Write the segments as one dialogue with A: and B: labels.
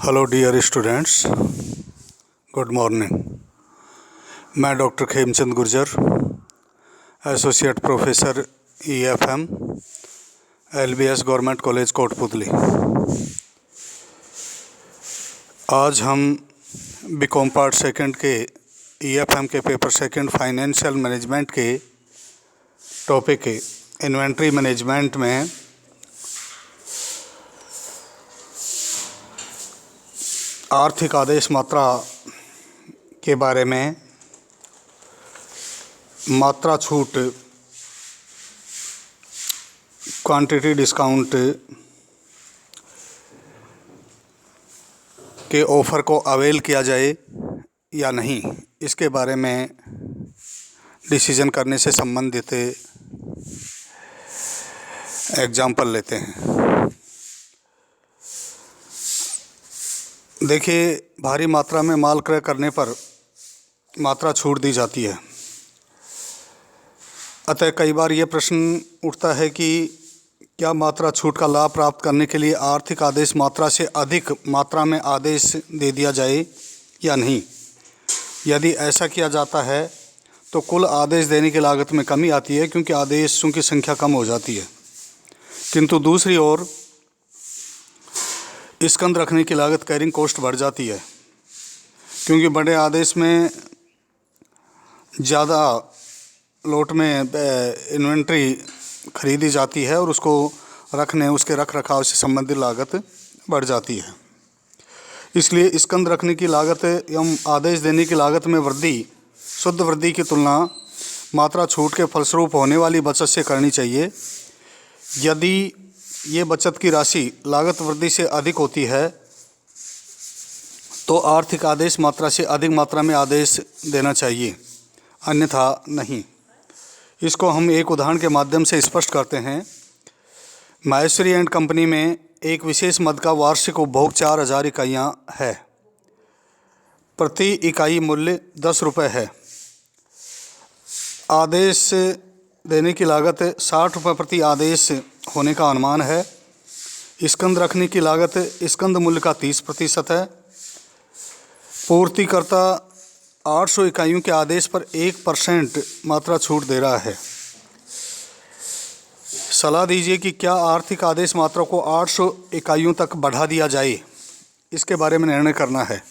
A: Hello dear students, good morning. मैं doctor Khemchand Gurjar, associate professor EFM, LBS government college Kotputli. आज हम B Com part second के EFM के paper second financial management के topic के इन्वेंट्री मैनेजमेंट में आर्थिक आदेश मात्रा के बारे में, मात्रा छूट, क्वांटिटी डिस्काउंट के ऑफ़र को अवेल किया जाए या नहीं, इसके बारे में डिसीजन करने से संबंधित एग्जाम्पल लेते हैं। देखिए, भारी मात्रा में माल क्रय करने पर मात्रा छूट दी जाती है। अतः कई बार ये प्रश्न उठता है कि क्या मात्रा छूट का लाभ प्राप्त करने के लिए आर्थिक आदेश मात्रा से अधिक मात्रा में आदेश दे दिया जाए या नहीं। यदि ऐसा किया जाता है तो कुल आदेश देने की लागत में कमी आती है, क्योंकि आदेशों की संख्या कम हो जाती है। किंतु दूसरी ओर स्कंद रखने की लागत, कैरिंग कॉस्ट बढ़ जाती है, क्योंकि बड़े आदेश में ज़्यादा लोट में इन्वेंट्री खरीदी जाती है और उसको उसके रख रखाव से संबंधित लागत बढ़ जाती है। इसलिए स्कंद रखने की लागत एवं आदेश देने की लागत में वृद्धि शुद्ध वृद्धि की तुलना मात्रा छूट के फलस्वरूप होने वाली बचत से करनी चाहिए। यदि ये बचत की राशि लागत वृद्धि से अधिक होती है तो आर्थिक आदेश मात्रा से अधिक मात्रा में आदेश देना चाहिए, अन्यथा नहीं। इसको हम एक उदाहरण के माध्यम से स्पष्ट करते हैं। माहेश्वरी एंड कंपनी में एक विशेष मद का वार्षिक उपभोग 4000 इकाइयाँ है। प्रति इकाई मूल्य 10 रुपये है। आदेश देने की लागत 60 रुपये प्रति आदेश होने का अनुमान है। स्कंद रखने की लागत स्कंद मूल्य का 30% है। पूर्तिकर्ता 800 इकाइयों के आदेश पर 1% मात्रा छूट दे रहा है। सलाह दीजिए कि क्या आर्थिक आदेश मात्रा को 800 इकाइयों तक बढ़ा दिया जाए, इसके बारे में निर्णय करना है।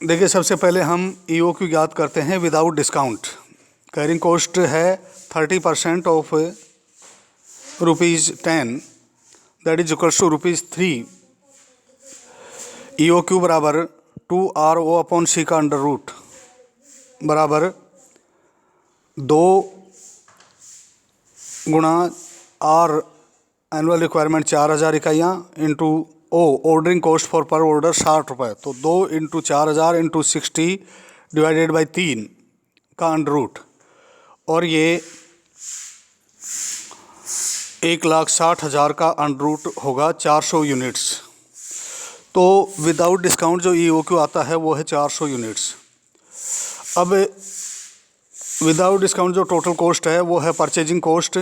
A: देखिए, सबसे पहले हम EOQ ज्ञात करते हैं विदाउट डिस्काउंट। कैरिंग कॉस्ट है 30% of ₹10, that is equals to ₹3। EOQ बराबर 2RO/C का अंडर रूट बराबर 2 गुणा R एनुअल रिक्वायरमेंट 4000 इकाइयाँ into O ordering cost for पर ऑर्डर 60 रुपये, तो 2 × 4000 × 60 डिवाइडेड बाई 3 का अंडर रूट, और ये 1,60,000 का अंडर रूट होगा 400 यूनिट्स। तो विदाउट डिस्काउंट जो EOQ आता है वो है 400 यूनिट्स। अब विदाउट डिस्काउंट जो टोटल कॉस्ट है वो है परचेजिंग कॉस्ट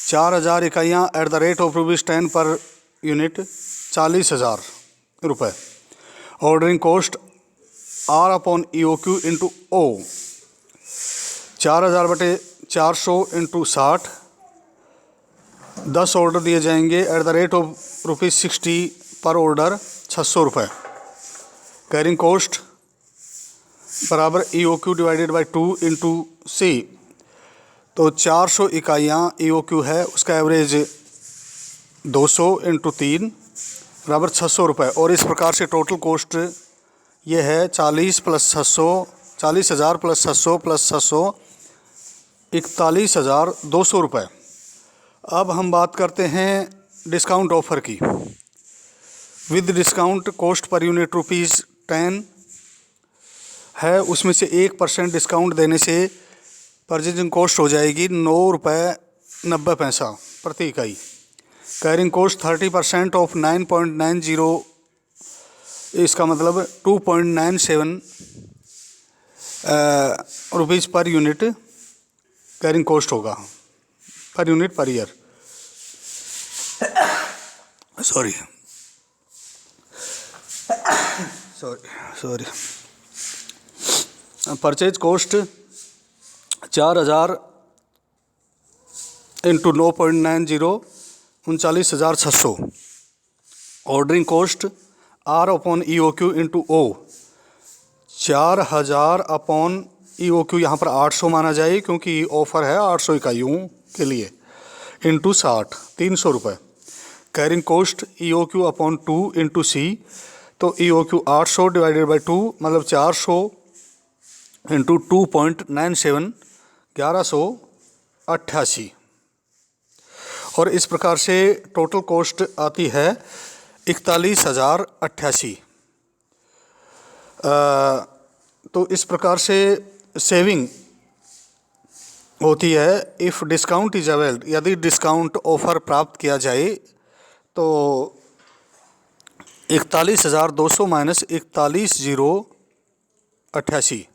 A: 4000 इकाइयाँ at the rate of ₹10 per unit 40,000 रुपये। Ordering cost R/EOQ into O 4000/400 into 60, 10 order दिए जाएंगे एट द रेट ऑफ ₹60 पर ऑर्डर 600 रुपये। कैरिंग कॉस्ट बराबर EOQ divided by 2 into C, तो 400 इकाइयाँ EOQ है, उसका एवरेज 200 इंटू 3 बराबर 600 रुपये। और इस प्रकार से टोटल कॉस्ट ये है 40 + 600, 40,000 + 600 + 600 41,200 रुपये। अब हम बात करते हैं डिस्काउंट ऑफ़र की। With discount cost per unit ₹10 है, उसमें से 1% डिस्काउंट देने से परचेजिंग कॉस्ट हो जाएगी ₹9.90 प्रति इकाई। कैरिंग कॉस्ट 30% ऑफ 9.90, इसका मतलब 2.97 rupees per unit carrying cost होगा। Per unit per year, sorry purchase cost 4000 into 9.90 39,600। Ordering cost R upon E O Q into O 4000 upon E O Q, यहाँ पर 800 माना जाए क्योंकि ऑफर है 800 इकाइयों के लिए, इंटू 60 300 रुपये। Carrying cost E O Q upon 2 into C, तो E O Q 800 divided by 2 मतलब 400 इंटू 2.97 1188। और इस प्रकार से टोटल कॉस्ट आती है 41,088। तो इस प्रकार से सेविंग होती है इफ़ डिस्काउंट इज अवेल्ड। यदि डिस्काउंट ऑफर प्राप्त किया जाए तो 41,200 माइनस 41,088,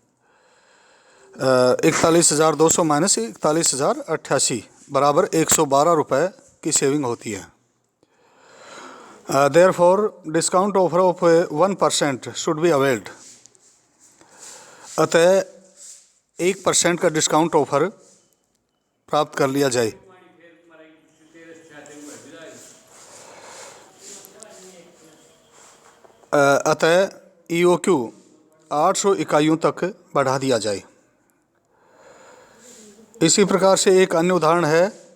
A: 41,200 माइनस 41,088 बराबर 112 रुपये की सेविंग होती है। Therefore discount offer of 1% should be availed. अतः 1% का डिस्काउंट ऑफर प्राप्त कर लिया जाए। अतः ई ओ क्यू 800 इकाइयों तक बढ़ा दिया जाए। इसी प्रकार से एक अन्य उदाहरण है,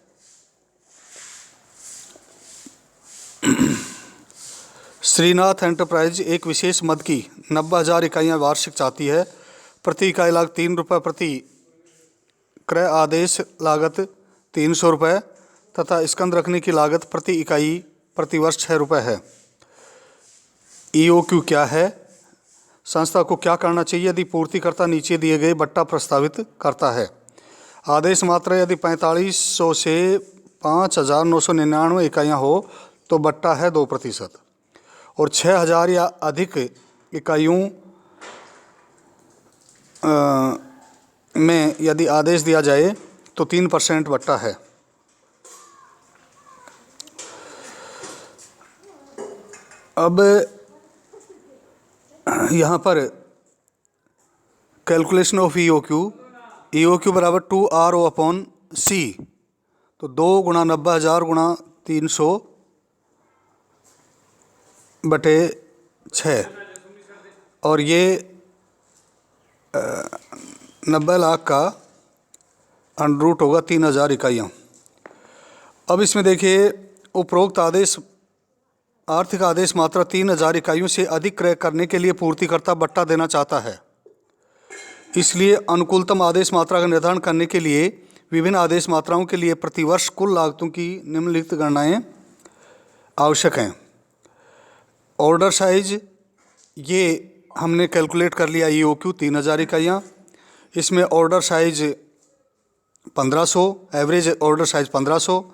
A: श्रीनाथ एंटरप्राइज एक विशेष मद की 90,000 इकाइयाँ वार्षिक चाहती है। प्रति इकाई लागत 3 रुपये, प्रति क्रय आदेश लागत 300 रुपये तथा स्कंद रखने की लागत प्रति इकाई प्रतिवर्ष 6 रुपये है। ई ओ क्यू क्या है? संस्था को क्या करना चाहिए यदि पूर्तिकर्ता नीचे दिए गए बट्टा प्रस्तावित करता है? आदेश मात्रा यदि 4500 से 5,999 इकाइयाँ हो तो बट्टा है 2%, और 6,000 या अधिक इकाइयों में यदि आदेश दिया जाए तो 3% बट्टा है। अब यहाँ पर calculation of E O Q बराबर 2RO अपॉन सी, तो 2 गुणा 90,000 गुणा 300 बटे 6, और ये 90 लाख का अंडर रूट होगा 3,000 इकाइयाँ। अब इसमें देखिए, उपरोक्त आदेश आर्थिक आदेश मात्रा 3,000 इकाइयों से अधिक क्रय करने के लिए पूर्तिकर्ता बट्टा देना चाहता है। इसलिए अनुकूलतम आदेश मात्रा का निर्धारण करने के लिए विभिन्न आदेश मात्राओं के लिए प्रतिवर्ष कुल लागतों की निम्नलिखित गणनाएं आवश्यक हैं। ऑर्डर साइज ये हमने कैलकुलेट कर लिया, ई ओ क्यू 3,000 इकाइयाँ। इसमें order size 1500, average order size 1500,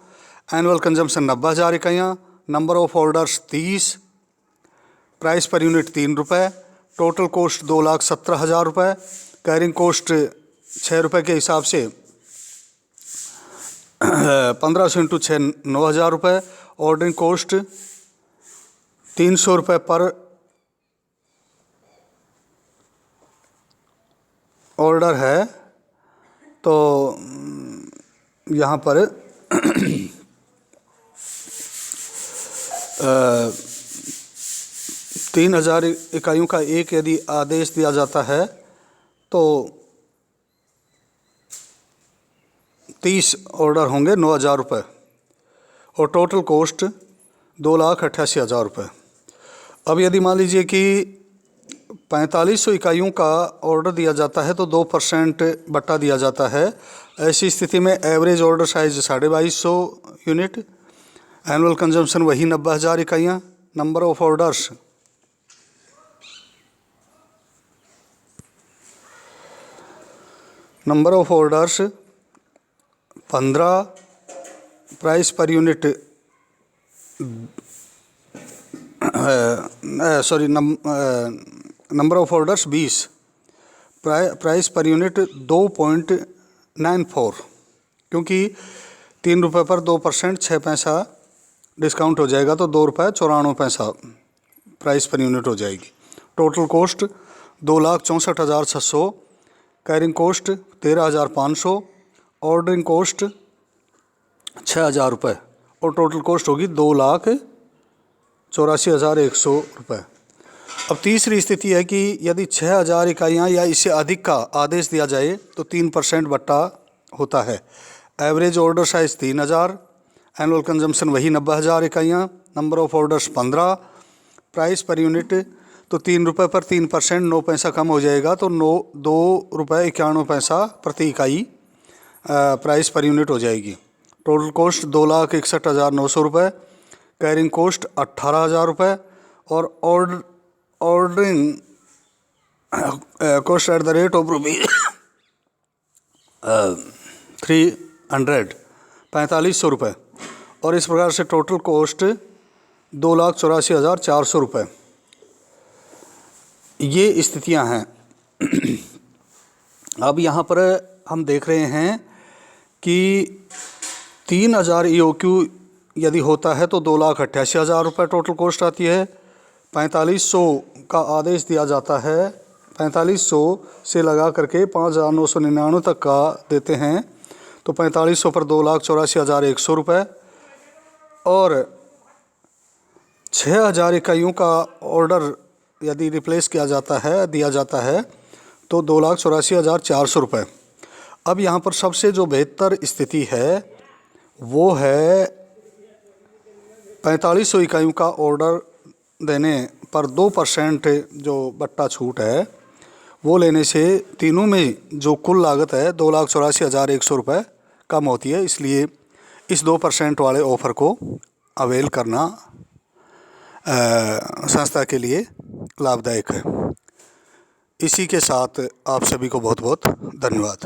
A: annual consumption 90,000 इकाइयाँ, number of orders 30, price per unit 3 रुपये, टोटल कॉस्ट 2,17,000 रुपये, कैरिंग कॉस्ट 6 रुपये के हिसाब से 1500 इंटू 6 9,000 रुपये, ऑर्डरिंग कॉस्ट 300 रुपये पर ऑर्डर है। तो यहाँ पर 3,000 इकाइयों का एक यदि आदेश दिया जाता है तो 30 ऑर्डर होंगे 9,000 रुपये, और टोटल कॉस्ट 2,88,000 रुपये। अब यदि मान लीजिए कि 4,500 इकाइयों का ऑर्डर दिया जाता है तो 2% बट्टा दिया जाता है। ऐसी स्थिति में average order size 2,250 unit, annual consumption वही 90,000 इकाइयाँ, number of orders 15, price per unit number of orders 20, price per unit 2.94, क्योंकि ₹3 पर 2% 6 पैसा डिस्काउंट हो जाएगा तो ₹2.94 प्राइस पर यूनिट हो जाएगी। Total cost 2,64,600, carrying cost 13,500, ordering cost ₹6,000 और टोटल कॉस्ट होगी ₹2,84,100। अब तीसरी स्थिति है कि यदि 6,000 इकाइयाँ या इससे अधिक का आदेश दिया जाए तो 3% बट्टा होता है। Average order size 3,000, annual consumption वही 90,000 इकाइयाँ, number of orders 15, price per unit तो ₹3 पर 3% 9 पैसा कम हो जाएगा तो ₹2.91 प्रति इकाई प्राइस पर यूनिट हो जाएगी। टोटल कॉस्ट ₹2,61,900, कैरिंग कॉस्ट ₹18,000 और ordering cost at the rate of ₹300 ₹4,500 और इस प्रकार से टोटल कॉस्ट ₹2,84,400। ये स्थितियां हैं। अब यहाँ पर हम देख रहे हैं कि 3,000 EOQ यदि होता है तो ₹2,88,000 टोटल कॉस्ट आती है। 4,500 का आदेश दिया जाता है, 4,500 से लगा करके 5,999 तक का देते हैं तो 4,500 पर ₹2,84,100 और 6,000 इकाइयों का ऑर्डर यदि रिप्लेस किया जाता है, दिया जाता है तो ₹2,84,400। अब यहाँ पर सबसे जो बेहतर स्थिति है वो है 4,500 इकाइयों का ऑर्डर देने पर 2% जो बट्टा छूट है वो लेने से तीनों में जो कुल लागत है ₹2,84,100 कम होती है। इसलिए इस 2% वाले ऑफ़र को अवेल करना संस्था के लिए लाभदायक है। इसी के साथ आप सभी को बहुत बहुत धन्यवाद।